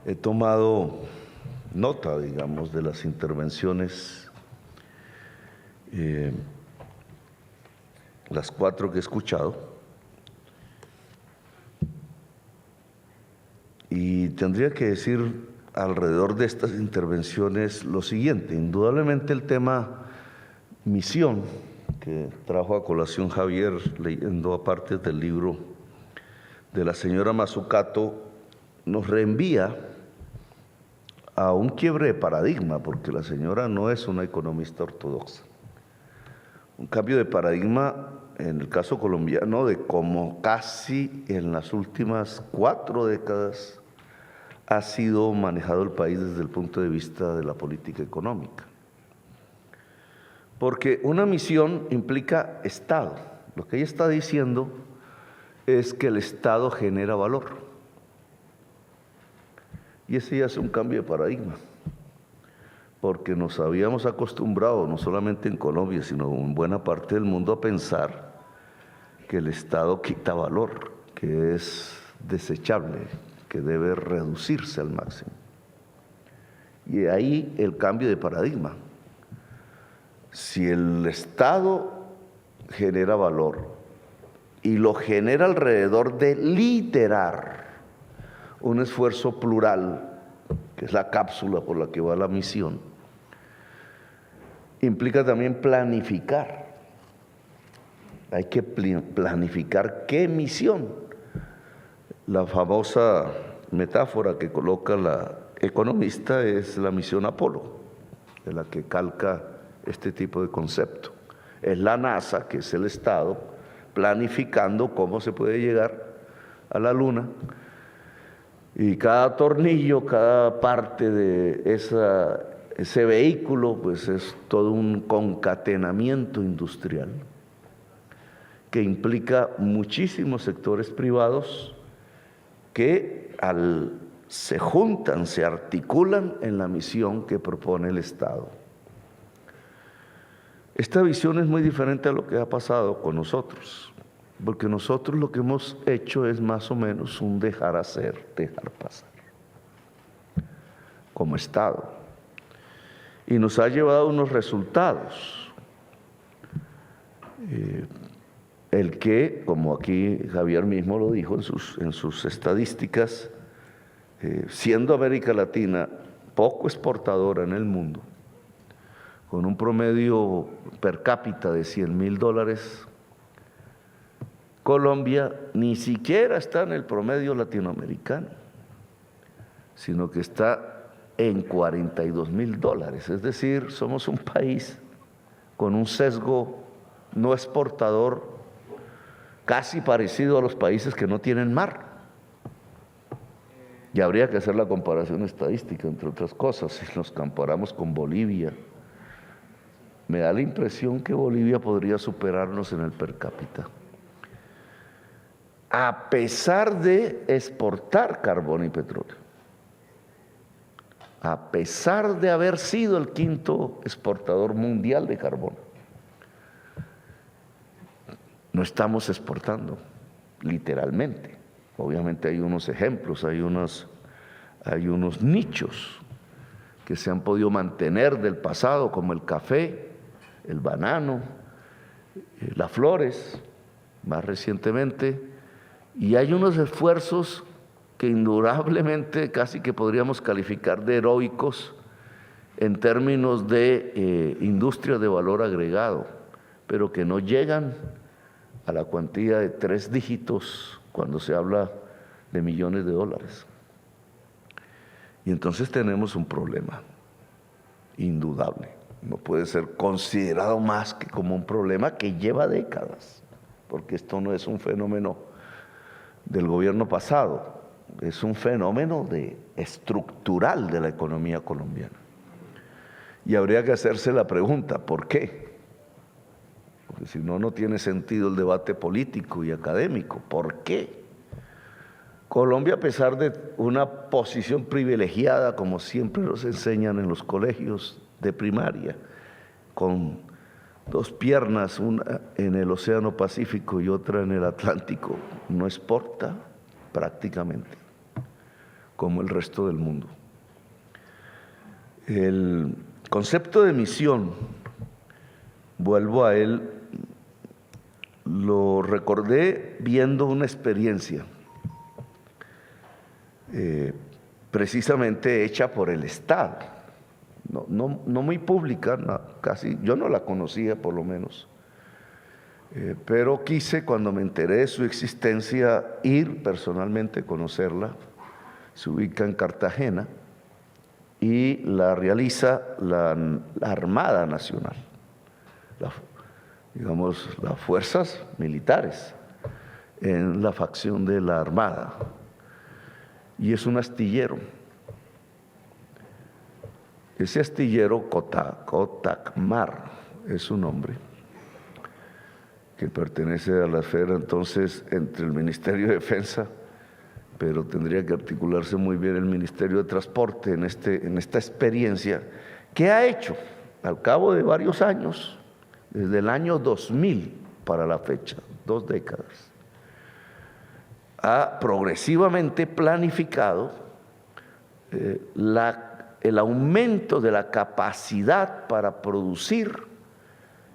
He tomado nota, digamos, de las intervenciones, las 4 que he escuchado, y tendría que decir alrededor de estas intervenciones lo siguiente. Indudablemente el tema misión, que trajo a colación Javier leyendo aparte del libro de la señora Mazzucato, nos reenvía a un quiebre de paradigma, porque la señora no es una economista ortodoxa. Un cambio de paradigma en el caso colombiano de cómo casi en las últimas 4 décadas ha sido manejado el país desde el punto de vista de la política económica. Porque una misión implica Estado. Lo que ella está diciendo es que el Estado genera valor. Y ese ya es un cambio de paradigma, porque nos habíamos acostumbrado, no solamente en Colombia, sino en buena parte del mundo, a pensar que el Estado quita valor, que es desechable, que debe reducirse al máximo. Y ahí el cambio de paradigma. Si el Estado genera valor y lo genera alrededor de liderar un esfuerzo plural, que es la cápsula por la que va la misión, implica también planificar. Hay que planificar qué misión. La famosa metáfora que coloca la economista es la misión Apolo, de la que calca este tipo de concepto. Es la NASA, que es el Estado, planificando cómo se puede llegar a la Luna, y cada tornillo, cada parte de ese vehículo, pues es todo un concatenamiento industrial que implica muchísimos sectores privados que se juntan, se articulan en la misión que propone el Estado. Esta visión es muy diferente a lo que ha pasado con nosotros, porque nosotros lo que hemos hecho es más o menos un dejar hacer, dejar pasar, como Estado. Y nos ha llevado unos resultados. El que, como aquí Javier mismo lo dijo en sus estadísticas, siendo América Latina poco exportadora en el mundo, con un promedio per cápita de $100,000, Colombia ni siquiera está en el promedio latinoamericano, sino que está en $42,000. Es decir, somos un país con un sesgo no exportador casi parecido a los países que no tienen mar. Y habría que hacer la comparación estadística, entre otras cosas, si nos comparamos con Bolivia. Me da la impresión que Bolivia podría superarnos en el per cápita, a pesar de exportar carbón y petróleo, a pesar de haber sido el 5º exportador mundial de carbón. No estamos exportando, literalmente. Obviamente hay unos ejemplos, hay unos nichos que se han podido mantener del pasado, como el café, el banano, las flores, más recientemente, y hay unos esfuerzos que indudablemente casi que podríamos calificar de heroicos en términos de industria de valor agregado, pero que no llegan a la cuantía de 3 dígitos cuando se habla de millones de dólares. Y entonces tenemos un problema indudable. No puede ser considerado más que como un problema que lleva décadas, porque esto no es un fenómeno del gobierno pasado, es un fenómeno estructural de la economía colombiana. Y habría que hacerse la pregunta, ¿por qué? Porque si no, no tiene sentido el debate político y académico. ¿Por qué? Colombia, a pesar de una posición privilegiada, como siempre nos enseñan en los colegios de primaria, con 2 piernas, una en el Océano Pacífico y otra en el Atlántico, no exporta prácticamente. como el resto del mundo. El concepto de misión, vuelvo a él, lo recordé viendo una experiencia precisamente hecha por el Estado, no muy pública, casi yo no la conocía por lo menos, pero quise, cuando me enteré de su existencia, ir personalmente a conocerla. Se ubica en Cartagena y la realiza la Armada Nacional, digamos, las fuerzas militares en la facción de la Armada. Y es un astillero. Ese astillero, Cotacmar, es su nombre, que pertenece a la esfera entonces entre el Ministerio de Defensa, pero tendría que articularse muy bien el Ministerio de Transporte en esta experiencia que ha hecho al cabo de varios años, desde el año 2000 para la fecha, 2 décadas, ha progresivamente planificado el aumento de la capacidad para producir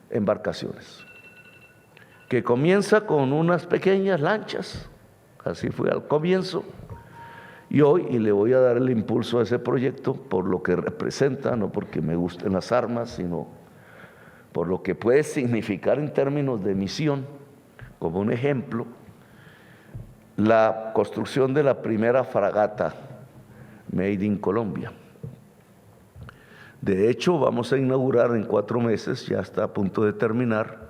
embarcaciones, que comienza con unas pequeñas lanchas, así fue al comienzo, y hoy, y le voy a dar el impulso a ese proyecto por lo que representa, no porque me gusten las armas, sino por lo que puede significar en términos de misión, como un ejemplo, la construcción de la primera fragata Made in Colombia. De hecho, vamos a inaugurar en 4 meses, ya está a punto de terminar,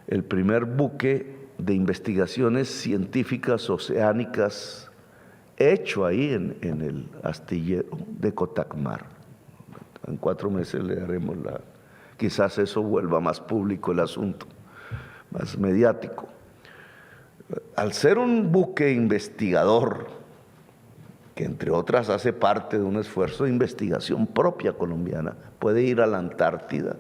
el primer buque de investigaciones científicas oceánicas hecho ahí en el astillero de Cotacmar. En 4 meses le daremos quizás eso vuelva más público el asunto, más mediático. Al ser un buque investigador, que entre otras hace parte de un esfuerzo de investigación propia colombiana, puede ir a la Antártida.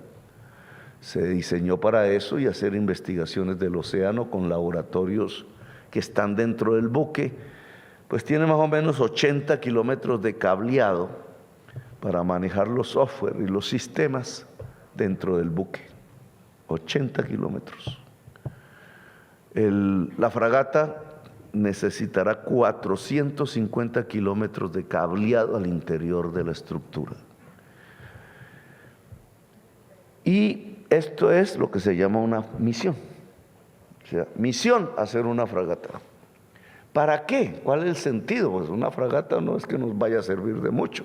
Se diseñó para eso y hacer investigaciones del océano con laboratorios que están dentro del buque, pues tiene más o menos 80 kilómetros de cableado para manejar los software y los sistemas dentro del buque. 80 kilómetros. La fragata necesitará 450 kilómetros de cableado al interior de la estructura. Y esto es lo que se llama una misión. O sea, misión, hacer una fragata. ¿Para qué? ¿Cuál es el sentido? Pues una fragata no es que nos vaya a servir de mucho.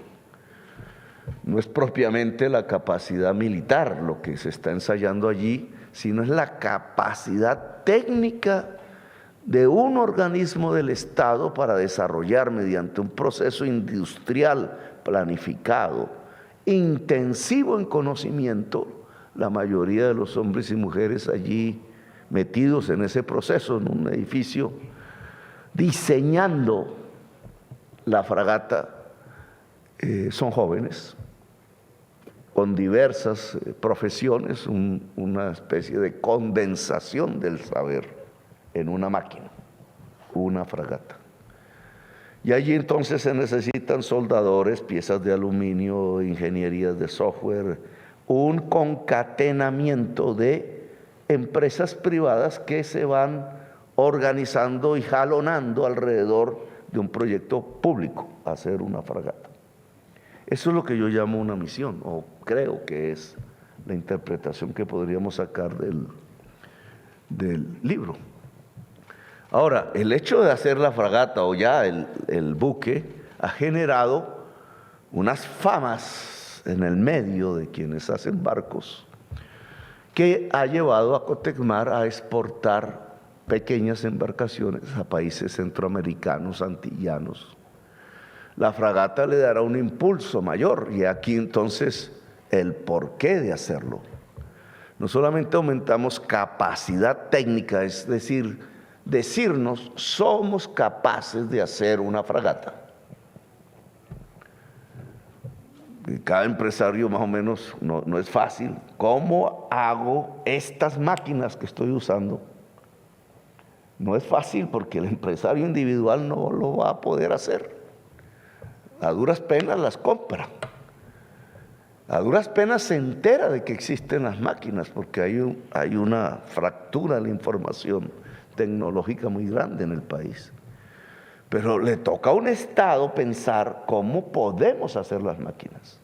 No es propiamente la capacidad militar lo que se está ensayando allí, sino es la capacidad técnica de un organismo del Estado para desarrollar mediante un proceso industrial planificado, intensivo en conocimiento, la mayoría de los hombres y mujeres allí metidos en ese proceso, en un edificio, diseñando la fragata, son jóvenes, con diversas profesiones, una especie de condensación del saber en una máquina, una fragata. Y allí entonces se necesitan soldadores, piezas de aluminio, ingenierías de software, un concatenamiento de empresas privadas que se van organizando y jalonando alrededor de un proyecto público, hacer una fragata. Eso es lo que yo llamo una misión, o creo que es la interpretación que podríamos sacar del libro. Ahora, el hecho de hacer la fragata o ya el buque ha generado unas famas en el medio de quienes hacen barcos que ha llevado a Cotecmar a exportar pequeñas embarcaciones a países centroamericanos, antillanos. La fragata le dará un impulso mayor y aquí entonces el porqué de hacerlo. No solamente aumentamos capacidad técnica, es decir, decirnos somos capaces de hacer una fragata. Cada empresario más o menos no es fácil. ¿Cómo hago estas máquinas que estoy usando? No es fácil porque el empresario individual no lo va a poder hacer. a duras penas las compra. A duras penas se entera de que existen las máquinas, porque hay una fractura de la información tecnológica muy grande en el país. Pero le toca a un Estado pensar cómo podemos hacer las máquinas,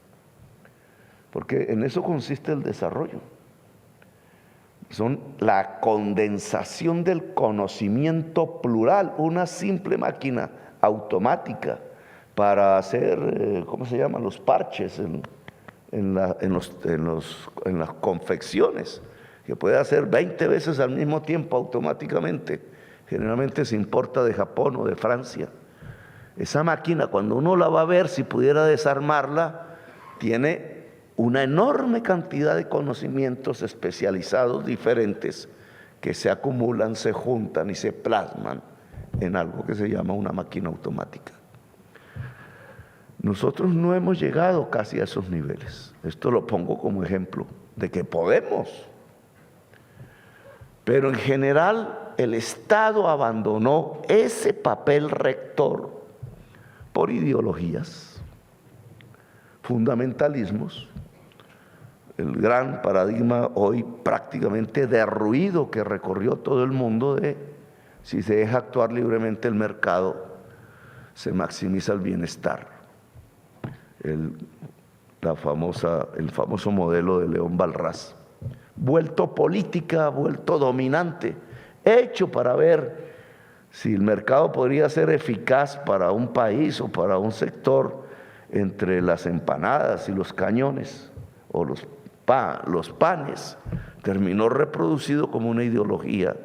porque en eso consiste el desarrollo. Son la condensación del conocimiento plural, una simple máquina automática para hacer, ¿cómo se llaman? Los parches en las confecciones, que puede hacer 20 veces al mismo tiempo automáticamente. Generalmente se importa de Japón o de Francia. Esa máquina, cuando uno la va a ver, si pudiera desarmarla, tiene una enorme cantidad de conocimientos especializados diferentes que se acumulan, se juntan y se plasman en algo que se llama una máquina automática. Nosotros no hemos llegado casi a esos niveles. Esto lo pongo como ejemplo de que podemos. Pero en general el Estado abandonó ese papel rector por ideologías, fundamentalismos, el gran paradigma hoy prácticamente derruido que recorrió todo el mundo de si se deja actuar libremente el mercado, se maximiza el bienestar. El famoso modelo de León Balrás, vuelto política, vuelto dominante, hecho para ver si el mercado podría ser eficaz para un país o para un sector entre las empanadas y los cañones o los panes. Terminó reproducido como una ideología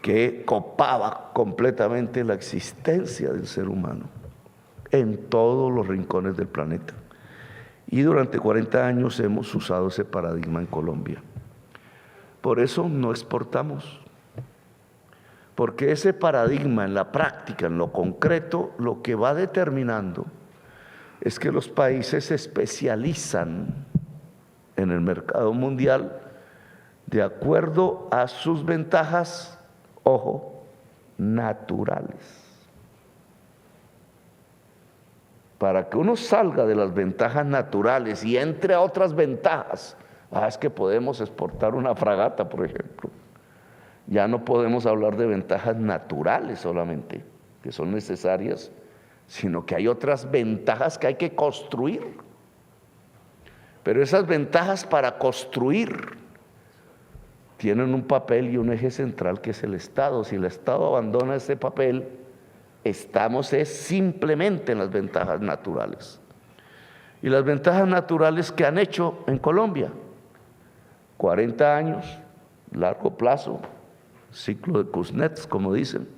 que copaba completamente la existencia del ser humano en todos los rincones del planeta. Y durante 40 años hemos usado ese paradigma en Colombia. Por eso no exportamos, porque ese paradigma en la práctica, en lo concreto, lo que va determinando es que los países se especializan en el mercado mundial de acuerdo a sus ventajas, ojo, naturales. Para que uno salga de las ventajas naturales y entre a otras ventajas, es que podemos exportar una fragata, por ejemplo. Ya no podemos hablar de ventajas naturales solamente, que son necesarias, sino que hay otras ventajas que hay que construir. Pero esas ventajas para construir tienen un papel y un eje central que es el Estado. Si el Estado abandona ese papel, estamos simplemente en las ventajas naturales. Y las ventajas naturales que han hecho en Colombia, 40 años, largo plazo, ciclo de Kuznets, como dicen,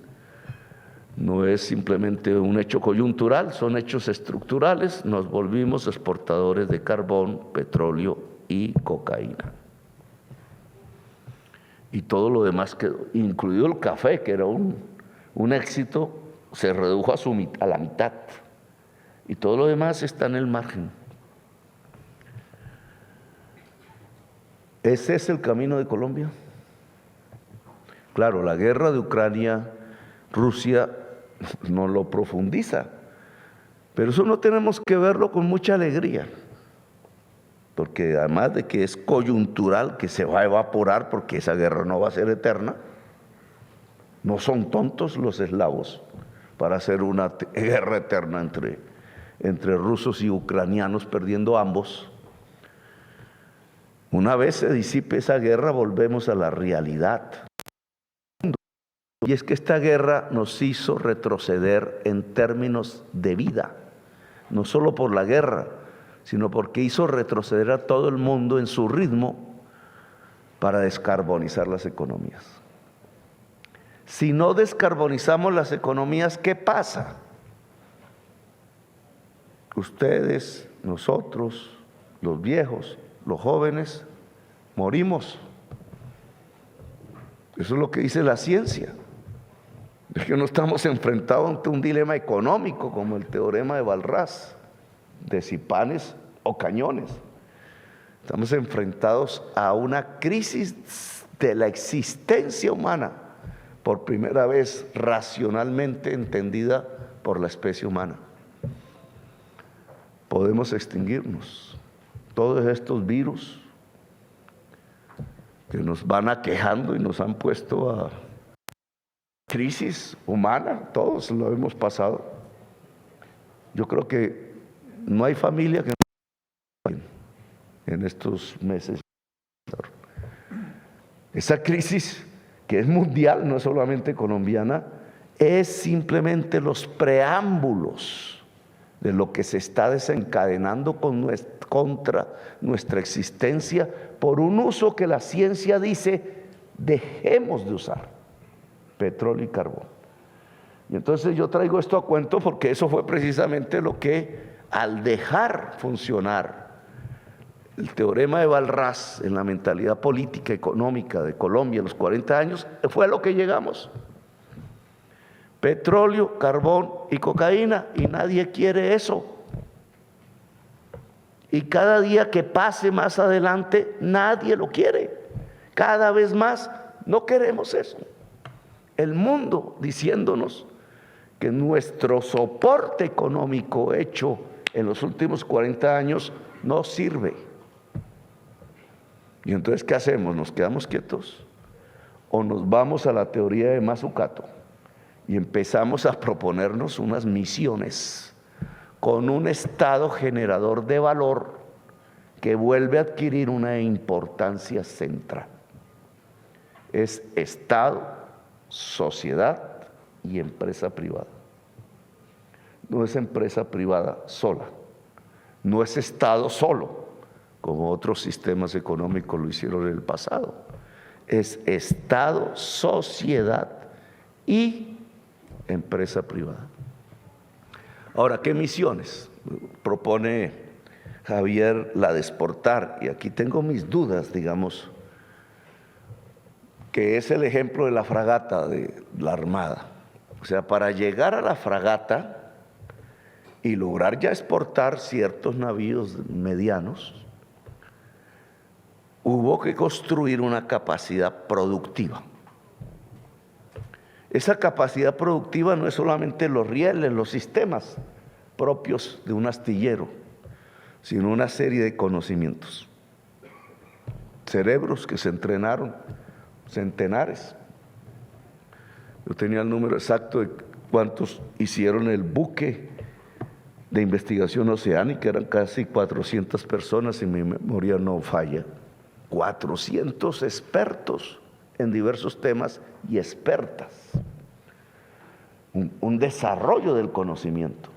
no es simplemente un hecho coyuntural, son hechos estructurales. Nos volvimos exportadores de carbón, petróleo y cocaína. Y todo lo demás quedó, incluido el café, que era un éxito, se redujo a la mitad. Y todo lo demás está en el margen. ¿Ese es el camino de Colombia? Claro, la guerra de Ucrania, Rusia no lo profundiza, pero eso no tenemos que verlo con mucha alegría, porque además de que es coyuntural, que se va a evaporar porque esa guerra no va a ser eterna, no son tontos los eslavos para hacer una guerra eterna entre rusos y ucranianos, perdiendo ambos. Una vez se disipe esa guerra, volvemos a la realidad. Y es que esta guerra nos hizo retroceder en términos de vida, no solo por la guerra, sino porque hizo retroceder a todo el mundo en su ritmo para descarbonizar las economías. Si no descarbonizamos las economías, ¿qué pasa? Ustedes, nosotros, los viejos, los jóvenes, morimos. Eso es lo que dice la ciencia. Es que no estamos enfrentados ante un dilema económico como el teorema de Balrás, de si panes o cañones. Estamos enfrentados a una crisis de la existencia humana, por primera vez racionalmente entendida por la especie humana. podemos extinguirnos. Todos estos virus que nos van aquejando y nos han puesto a crisis humana, todos lo hemos pasado. Yo creo que no hay familia que no en estos meses. Esa crisis que es mundial, no es solamente colombiana, es simplemente los preámbulos de lo que se está desencadenando contra nuestra existencia por un uso que la ciencia dice dejemos de usar, petróleo y carbón. Y entonces yo traigo esto a cuento porque eso fue precisamente lo que, al dejar funcionar el teorema de Walras en la mentalidad política, económica de Colombia en los 40 años, fue a lo que llegamos. Petróleo, carbón y cocaína, y nadie quiere eso. Y cada día que pase más adelante, nadie lo quiere. Cada vez más no queremos eso. El mundo diciéndonos que nuestro soporte económico hecho en los últimos 40 años no sirve. Y entonces, ¿qué hacemos? ¿Nos quedamos quietos? ¿O nos vamos a la teoría de Mazzucato y empezamos a proponernos unas misiones con un estado generador de valor que vuelve a adquirir una importancia central? Es Estado, sociedad y empresa privada. No es empresa privada sola, no es Estado solo, como otros sistemas económicos lo hicieron en el pasado. Es Estado, sociedad y empresa privada. Ahora, ¿qué misiones propone Javier? La de exportar, y aquí tengo mis dudas, digamos, que es el ejemplo de la fragata de la Armada. O sea, para llegar a la fragata y lograr ya exportar ciertos navíos medianos, hubo que construir una capacidad productiva. Esa capacidad productiva no es solamente los rieles, los sistemas propios de un astillero, sino una serie de conocimientos. Cerebros que se entrenaron, centenares. Yo tenía el número exacto de cuántos hicieron el buque de investigación oceánica, eran casi 400 personas, si mi memoria no falla. 400 expertos en diversos temas y expertas. Un desarrollo del conocimiento.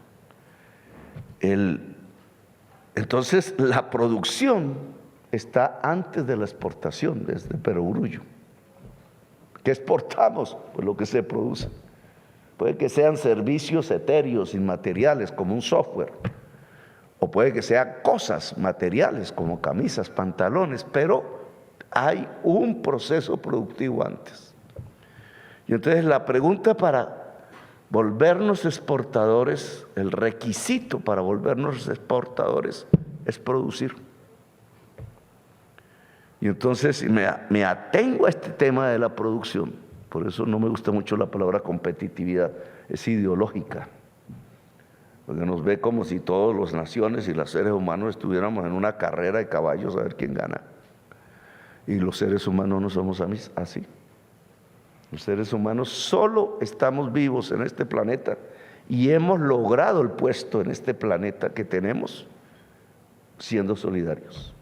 Entonces, la producción está antes de la exportación, desde perogrullo. ¿Qué exportamos? Pues lo que se produce. Puede que sean servicios etéreos, inmateriales, como un software. O puede que sean cosas materiales, como camisas, pantalones, pero hay un proceso productivo antes. Y entonces la pregunta para volvernos exportadores, el requisito para volvernos exportadores es producir. Y entonces me atengo a este tema de la producción. Por eso no me gusta mucho la palabra competitividad, es ideológica. Porque nos ve como si todas las naciones y los seres humanos estuviéramos en una carrera de caballos a ver quién gana. Y los seres humanos no somos así. Los seres humanos solo estamos vivos en este planeta y hemos logrado el puesto en este planeta que tenemos siendo solidarios.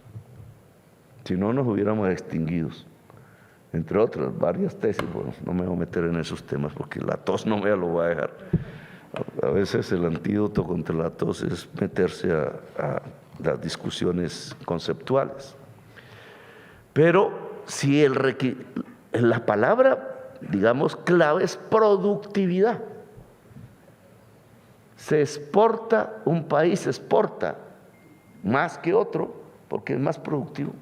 Si no, nos hubiéramos extinguido. Entre otras, varias tesis. Bueno, no me voy a meter en esos temas porque la tos no me lo va a dejar. A veces el antídoto contra la tos es meterse a las discusiones conceptuales. Pero si la palabra, digamos, clave es productividad. Se exporta, un país exporta más que otro porque es más productivo.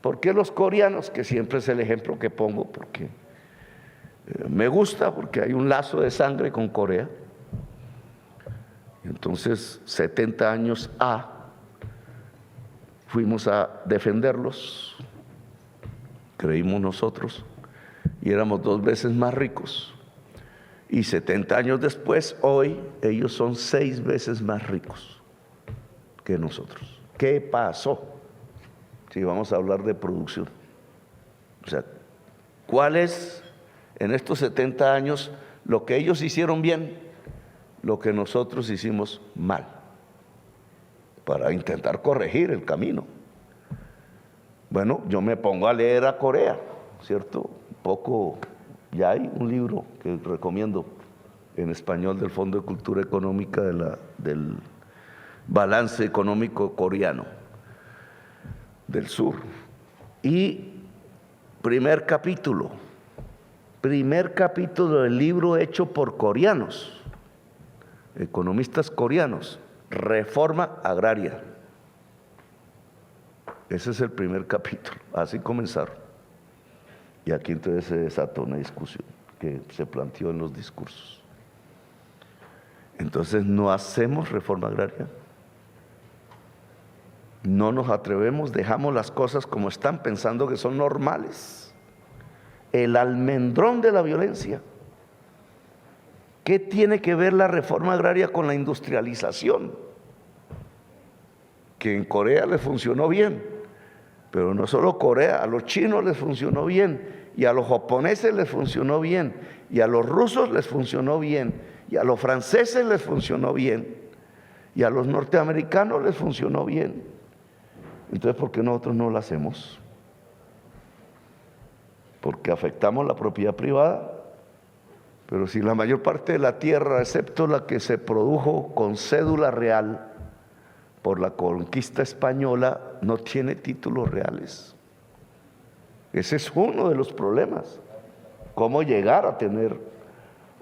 ¿Por qué los coreanos? Que siempre es el ejemplo que pongo, porque me gusta, porque hay un lazo de sangre con Corea. Entonces, 70 años fuimos a defenderlos, creímos nosotros, y éramos 2 veces más ricos. Y 70 años después, hoy, ellos son 6 veces más ricos. que nosotros. ¿Qué pasó? Si vamos a hablar de producción. O sea, ¿cuál es en estos 70 años lo que ellos hicieron bien, lo que nosotros hicimos mal? Para intentar corregir el camino. Bueno, yo me pongo a leer a Corea, ¿cierto? Un poco, ya hay un libro que recomiendo en español del Fondo de Cultura Económica del balance económico coreano del sur. Y primer capítulo del libro hecho por coreanos, economistas coreanos, reforma agraria. Ese es el primer capítulo, así comenzaron. Y aquí entonces se desató una discusión que se planteó en los discursos. Entonces, ¿no hacemos reforma agraria? No nos atrevemos, dejamos las cosas como están, pensando que son normales. El almendrón de la violencia. ¿Qué tiene que ver la reforma agraria con la industrialización? Que en Corea les funcionó bien, pero no solo Corea, a los chinos les funcionó bien, y a los japoneses les funcionó bien, y a los rusos les funcionó bien, y a los franceses les funcionó bien, y a los norteamericanos les funcionó bien. Entonces, ¿por qué nosotros no lo hacemos? Porque afectamos la propiedad privada. Pero si la mayor parte de la tierra, excepto la que se produjo con cédula real por la conquista española, no tiene títulos reales. Ese es uno de los problemas. ¿Cómo llegar a tener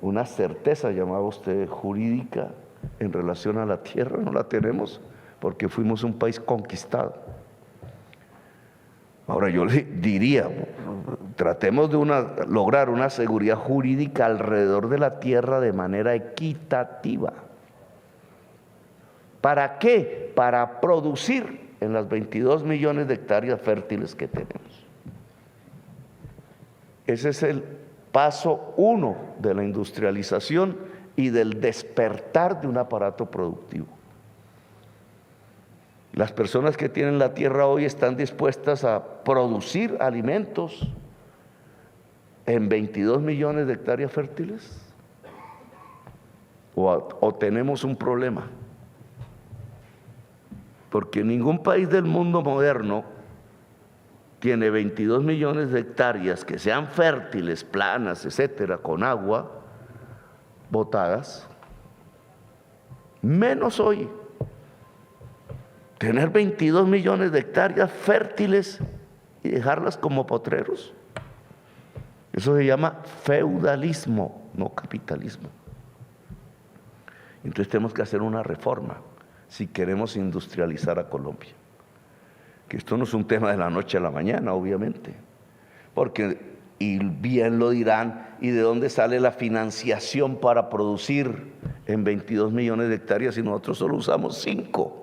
una certeza, llamaba usted, jurídica en relación a la tierra? No la tenemos porque fuimos un país conquistado. Ahora yo le diría, tratemos de lograr una seguridad jurídica alrededor de la tierra de manera equitativa. ¿Para qué? Para producir en las 22 millones de hectáreas fértiles que tenemos. Ese es el paso 1 de la industrialización y del despertar de un aparato productivo. Las personas que tienen la tierra hoy están dispuestas a producir alimentos en 22 millones de hectáreas fértiles. ¿O tenemos un problema? Porque ningún país del mundo moderno tiene 22 millones de hectáreas que sean fértiles, planas, etcétera, con agua, botadas, menos hoy. Tener 22 millones de hectáreas fértiles y dejarlas como potreros. Eso se llama feudalismo, no capitalismo. Entonces tenemos que hacer una reforma si queremos industrializar a Colombia. Que esto no es un tema de la noche a la mañana, obviamente. Porque, y bien lo dirán, ¿y de dónde sale la financiación para producir en 22 millones de hectáreas si nosotros solo usamos 5?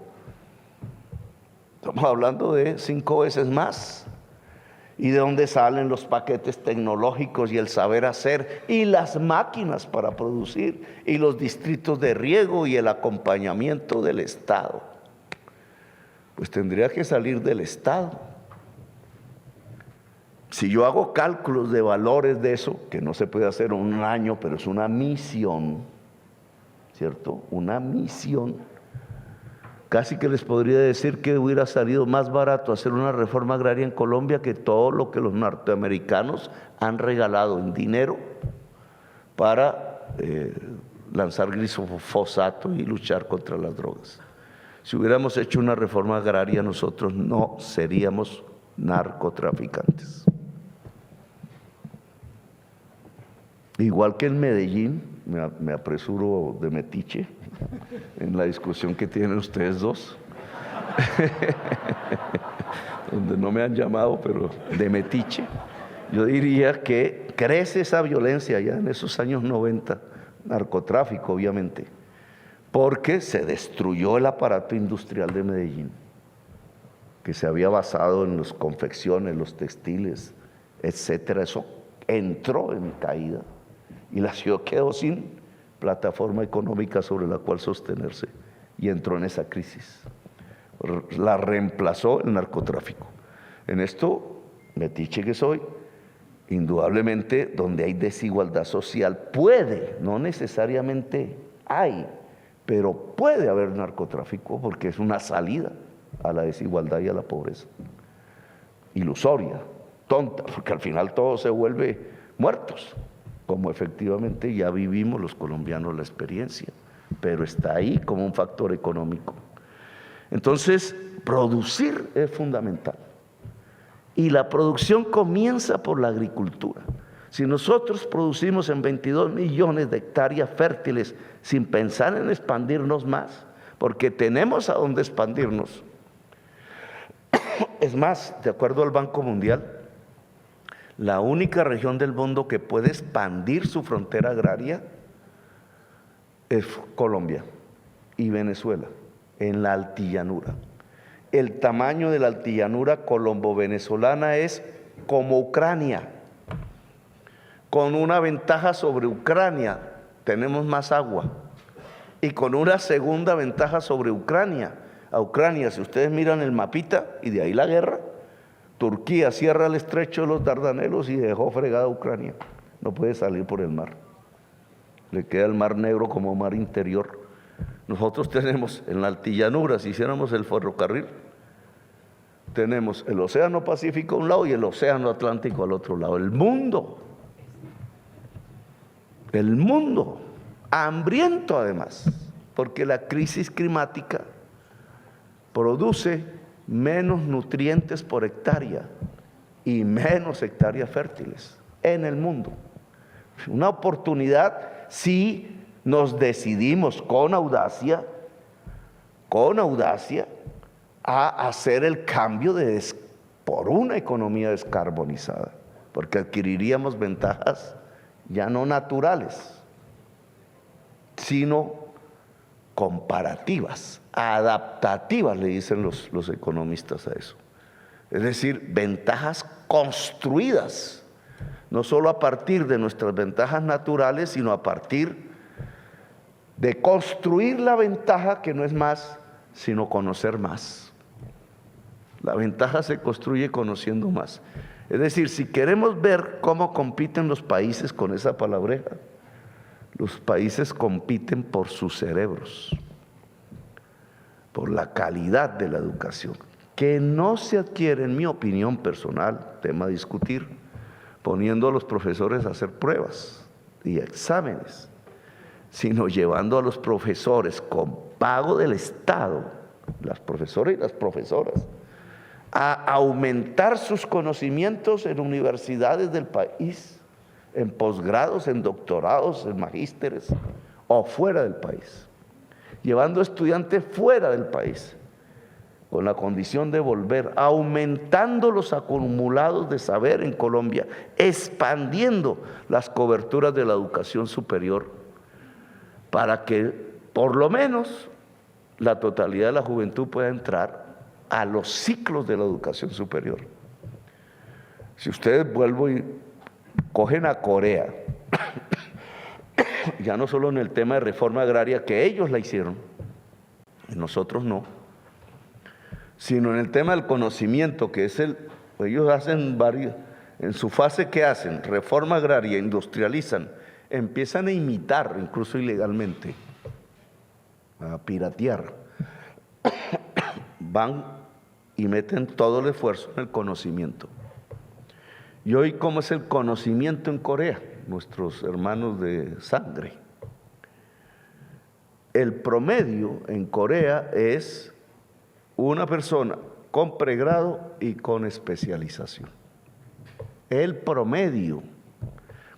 Estamos hablando de 5 veces más. ¿Y de dónde salen los paquetes tecnológicos y el saber hacer y las máquinas para producir y los distritos de riego y el acompañamiento del Estado? Pues tendría que salir del Estado. Si yo hago cálculos de valores de eso, que no se puede hacer en un año, pero es una misión, ¿cierto? Una misión. Casi que les podría decir que hubiera salido más barato hacer una reforma agraria en Colombia que todo lo que los norteamericanos han regalado en dinero para lanzar glifosato y luchar contra las drogas. Si hubiéramos hecho una reforma agraria, nosotros no seríamos narcotraficantes. Igual que en Medellín, me apresuro de metiche en la discusión que tienen ustedes dos, donde no me han llamado, pero de metiche, yo diría que crece esa violencia ya en esos años 90, narcotráfico obviamente, porque se destruyó el aparato industrial de Medellín, que se había basado en las confecciones, los textiles, etcétera. Eso entró en caída y la ciudad quedó sin plataforma económica sobre la cual sostenerse y entró en esa crisis. la reemplazó el narcotráfico. En esto, metiche que soy, indudablemente donde hay desigualdad social puede, no necesariamente hay, pero puede haber narcotráfico porque es una salida a la desigualdad y a la pobreza. Ilusoria, tonta, porque al final todo se vuelve muertos, como efectivamente ya vivimos los colombianos la experiencia, pero está ahí como un factor económico. Entonces, producir es fundamental. Y la producción comienza por la agricultura. Si nosotros producimos en 22 millones de hectáreas fértiles sin pensar en expandirnos más, porque tenemos a dónde expandirnos. Es más, de acuerdo al Banco Mundial, la única región del mundo que puede expandir su frontera agraria es Colombia y Venezuela, en la altillanura. El tamaño de la altillanura colombo-venezolana es como Ucrania, con una ventaja sobre Ucrania, tenemos más agua, y con una segunda ventaja sobre Ucrania. A Ucrania, si ustedes miran el mapita, y de ahí la guerra, Turquía cierra el estrecho de los Dardanelos y dejó fregada a Ucrania, no puede salir por el mar, le queda el mar Negro como mar interior. Nosotros tenemos en la altillanura, si hiciéramos el ferrocarril, tenemos el océano Pacífico a un lado y el océano Atlántico al otro lado. El mundo, hambriento además, porque la crisis climática produce menos nutrientes por hectárea y menos hectáreas fértiles en el mundo. Una oportunidad si nos decidimos con audacia a hacer el cambio por una economía descarbonizada, porque adquiriríamos ventajas ya no naturales, sino comparativas, adaptativas, le dicen los economistas a eso. Es decir, ventajas construidas, no solo a partir de nuestras ventajas naturales, sino a partir de construir la ventaja, que no es más sino conocer más. La ventaja se construye conociendo más. Es decir, si queremos ver cómo compiten los países con esa palabreja, los países compiten por sus cerebros, por la calidad de la educación, que no se adquiere, en mi opinión personal, tema a discutir, poniendo a los profesores a hacer pruebas y exámenes, sino llevando a los profesores con pago del Estado, las profesoras y las profesoras, a aumentar sus conocimientos en universidades del país, en posgrados, en doctorados, en magísteres o fuera del país, llevando estudiantes fuera del país, con la condición de volver, aumentando los acumulados de saber en Colombia, expandiendo las coberturas de la educación superior, para que por lo menos la totalidad de la juventud pueda entrar a los ciclos de la educación superior. Si ustedes vuelvo y cogen a Corea, ya no solo en el tema de reforma agraria, que ellos la hicieron, y nosotros no, sino en el tema del conocimiento, que es ellos hacen varios, en su fase que hacen, reforma agraria, industrializan, empiezan a imitar, incluso ilegalmente, a piratear, van y meten todo el esfuerzo en el conocimiento. Y hoy, ¿cómo es el conocimiento en Corea? Nuestros hermanos de sangre. El promedio en Corea es una persona con pregrado y con especialización. El promedio.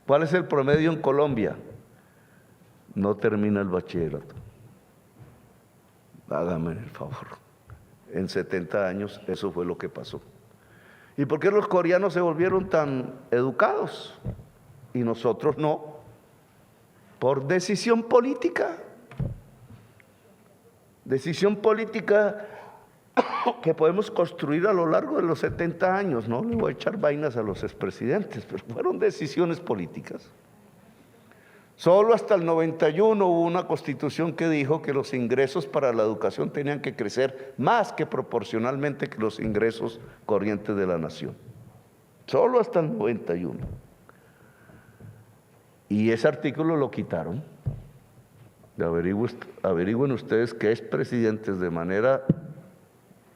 ¿Cuál es el promedio en Colombia? No termina el bachillerato. Hágame el favor. En 70 años eso fue lo que pasó. ¿Y por qué los coreanos se volvieron tan educados y nosotros no? Por decisión política. Decisión política que podemos construir a lo largo de los 70 años. No le voy a echar vainas a los expresidentes, pero fueron decisiones políticas. Solo hasta el 91 hubo una constitución que dijo que los ingresos para la educación tenían que crecer más que proporcionalmente que los ingresos corrientes de la nación. Solo hasta el 91. Y ese artículo lo quitaron. Averigüen ustedes qué es presidentes de manera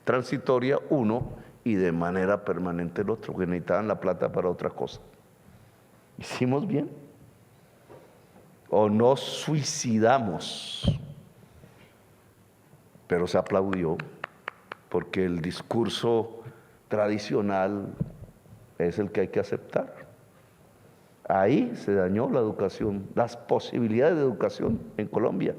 transitoria uno y de manera permanente el otro, que necesitaban la plata para otra cosa. ¿Hicimos bien? ¿O nos suicidamos? Pero se aplaudió, porque el discurso tradicional es el que hay que aceptar. Ahí se dañó la educación, las posibilidades de educación en Colombia.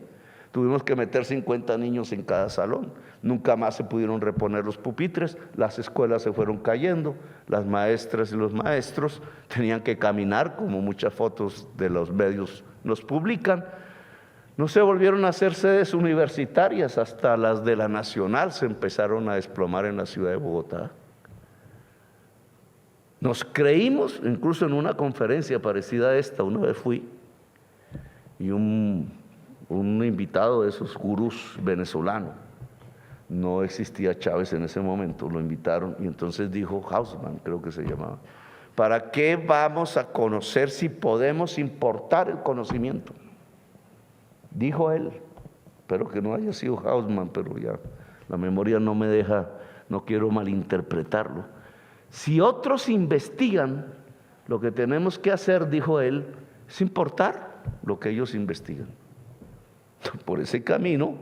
Tuvimos que meter 50 niños en cada salón. Nunca más se pudieron reponer los pupitres, las escuelas se fueron cayendo, las maestras y los maestros tenían que caminar, como muchas fotos de los medios nos publican. No se volvieron a hacer sedes universitarias, hasta las de la Nacional se empezaron a desplomar en la ciudad de Bogotá. Nos creímos, incluso en una conferencia parecida a esta, una vez fui, y un invitado de esos gurús venezolanos, no existía Chávez en ese momento, lo invitaron, y entonces dijo Hausman, creo que se llamaba, ¿para qué vamos a conocer si podemos importar el conocimiento? Dijo él, pero que no haya sido Hausman, pero ya la memoria no me deja, no quiero malinterpretarlo. Si otros investigan, lo que tenemos que hacer, dijo él, es importar lo que ellos investigan. Por ese camino,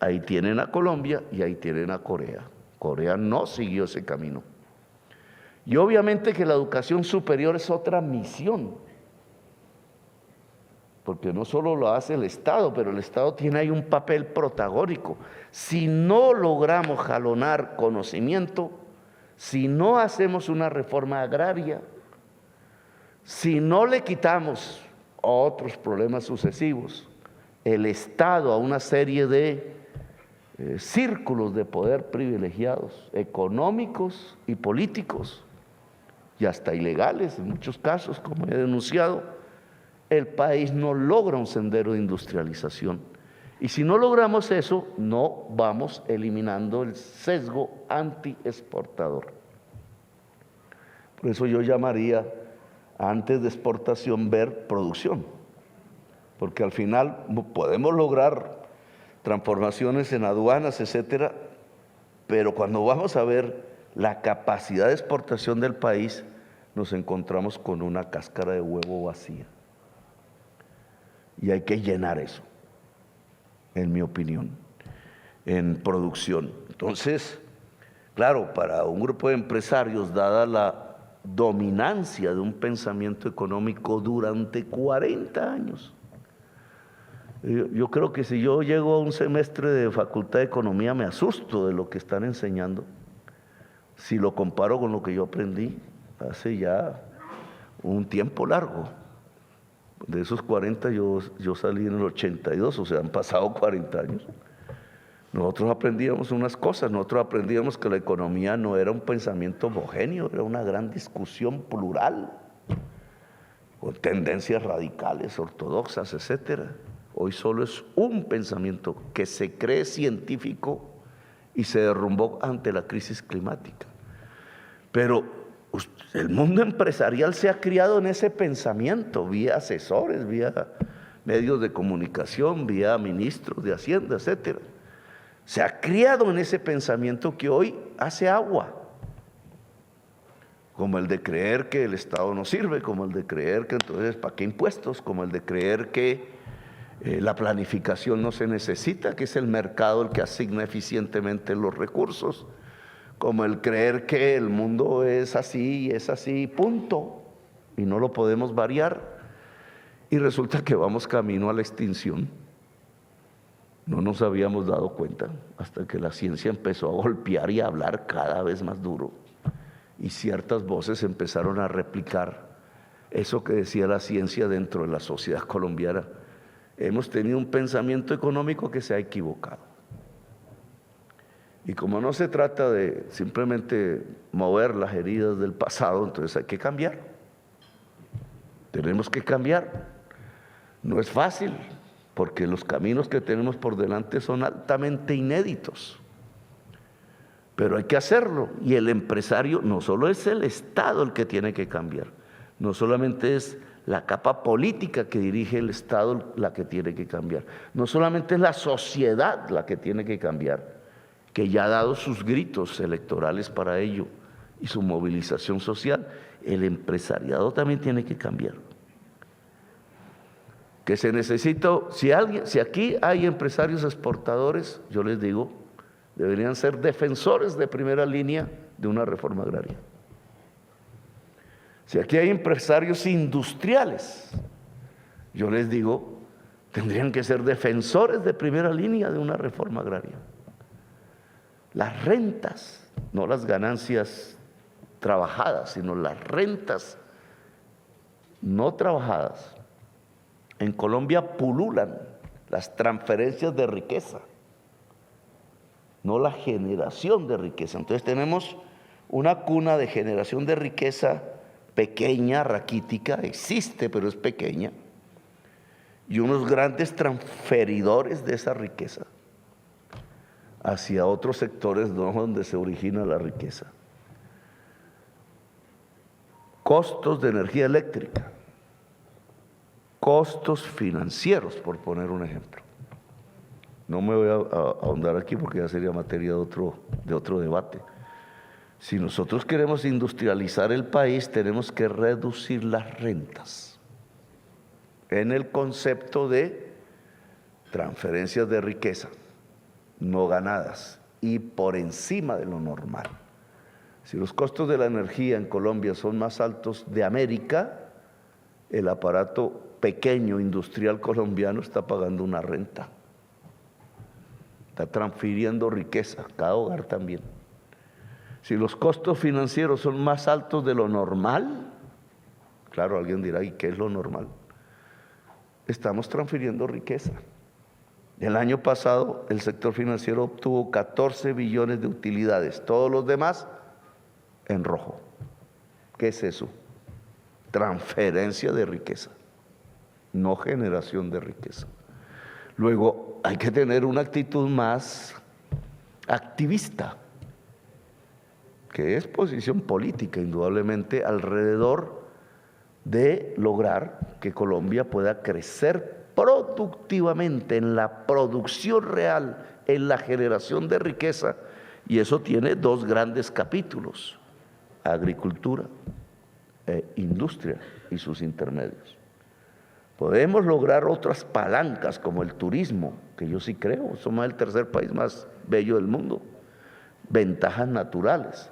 ahí tienen a Colombia y ahí tienen a Corea. Corea no siguió ese camino. Y obviamente que la educación superior es otra misión, porque no solo lo hace el Estado, pero el Estado tiene ahí un papel protagónico. Si no logramos jalonar conocimiento, si no hacemos una reforma agraria, si no le quitamos otros problemas sucesivos, el Estado a una serie de círculos de poder privilegiados, económicos y políticos, y hasta ilegales en muchos casos, como he denunciado, el país no logra un sendero de industrialización. Y si no logramos eso, no vamos eliminando el sesgo anti-exportador. Por eso yo llamaría, antes de exportación, ver producción. Porque al final podemos lograr transformaciones en aduanas, etcétera, pero cuando vamos a ver la capacidad de exportación del país, nos encontramos con una cáscara de huevo vacía. Y hay que llenar eso, en mi opinión, en producción. Entonces, claro, para un grupo de empresarios, dada la dominancia de un pensamiento económico durante 40 años, yo creo que si yo llego a un semestre de Facultad de Economía me asusto de lo que están enseñando, si lo comparo con lo que yo aprendí hace ya un tiempo largo. De esos 40 yo salí en el 82, o sea, han pasado 40 años. Nosotros aprendíamos unas cosas, nosotros aprendíamos que la economía no era un pensamiento homogéneo, era una gran discusión plural, con tendencias radicales, ortodoxas, etcétera. Hoy solo es un pensamiento que se cree científico y se derrumbó ante la crisis climática. Pero el mundo empresarial se ha criado en ese pensamiento, vía asesores, vía medios de comunicación, vía ministros de Hacienda, etcétera. Se ha criado en ese pensamiento que hoy hace agua, como el de creer que el Estado no sirve, como el de creer que entonces ¿para qué impuestos? Como el de creer que la planificación no se necesita, que es el mercado el que asigna eficientemente los recursos, como el creer que el mundo es así, punto, y no lo podemos variar, y resulta que vamos camino a la extinción. No nos habíamos dado cuenta hasta que la ciencia empezó a golpear y a hablar cada vez más duro, y ciertas voces empezaron a replicar eso que decía la ciencia dentro de la sociedad colombiana. Hemos tenido un pensamiento económico que se ha equivocado. Y como no se trata de simplemente mover las heridas del pasado, entonces hay que cambiar. Tenemos que cambiar. No es fácil, porque los caminos que tenemos por delante son altamente inéditos. Pero hay que hacerlo, y el empresario no solo es el Estado el que tiene que cambiar, no solamente es la capa política que dirige el Estado la que tiene que cambiar, no solamente es la sociedad la que tiene que cambiar, que ya ha dado sus gritos electorales para ello y su movilización social, el empresariado también tiene que cambiar. Que se necesita, si aquí hay empresarios exportadores, yo les digo, deberían ser defensores de primera línea de una reforma agraria. Si aquí hay empresarios industriales, yo les digo, tendrían que ser defensores de primera línea de una reforma agraria. Las rentas, no las ganancias trabajadas, sino las rentas no trabajadas, en Colombia pululan las transferencias de riqueza, no la generación de riqueza. Entonces tenemos una cuna de generación de riqueza pequeña, raquítica, existe pero es pequeña, y unos grandes transferidores de esa riqueza hacia otros sectores donde se origina la riqueza. Costos de energía eléctrica, costos financieros, por poner un ejemplo. No me voy a ahondar aquí porque ya sería materia de otro debate. Si nosotros queremos industrializar el país, tenemos que reducir las rentas en el concepto de transferencias de riqueza no ganadas y por encima de lo normal. Si los costos de la energía en Colombia son más altos de América, el aparato pequeño industrial colombiano está pagando una renta. Está transfiriendo riqueza, cada hogar también. Si los costos financieros son más altos de lo normal, claro, alguien dirá, ¿y qué es lo normal? Estamos transfiriendo riqueza. El año pasado el sector financiero obtuvo 14 billones de utilidades, todos los demás en rojo. ¿Qué es eso? Transferencia de riqueza, no generación de riqueza. Luego hay que tener una actitud más activista, que es posición política indudablemente, alrededor de lograr que Colombia pueda crecer productivamente en la producción real, en la generación de riqueza, y eso tiene dos grandes capítulos: agricultura e industria y sus intermedios. Podemos lograr otras palancas como el turismo, que yo sí creo, somos el tercer país más bello del mundo, ventajas naturales.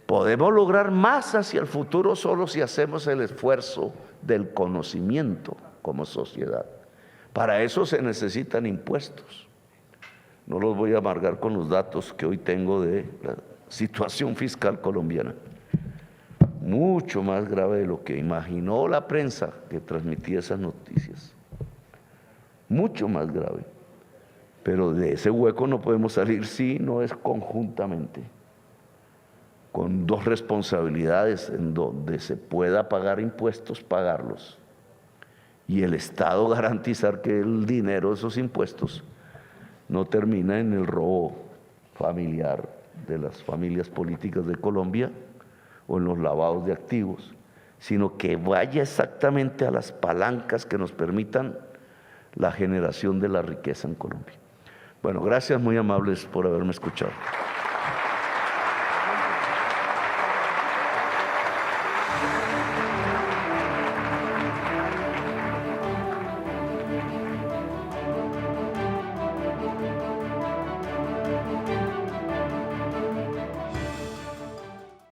Podemos lograr más hacia el futuro solo si hacemos el esfuerzo del conocimiento como sociedad. Para eso se necesitan impuestos. No los voy a amargar con los datos que hoy tengo de la situación fiscal colombiana. Mucho más grave de lo que imaginó la prensa que transmitía esas noticias. Mucho más grave. Pero de ese hueco no podemos salir si no es conjuntamente, con dos responsabilidades en donde se pueda pagar impuestos, pagarlos, y el Estado garantizar que el dinero de esos impuestos no termina en el robo familiar de las familias políticas de Colombia o en los lavados de activos, sino que vaya exactamente a las palancas que nos permitan la generación de la riqueza en Colombia. Bueno, gracias, muy amables por haberme escuchado.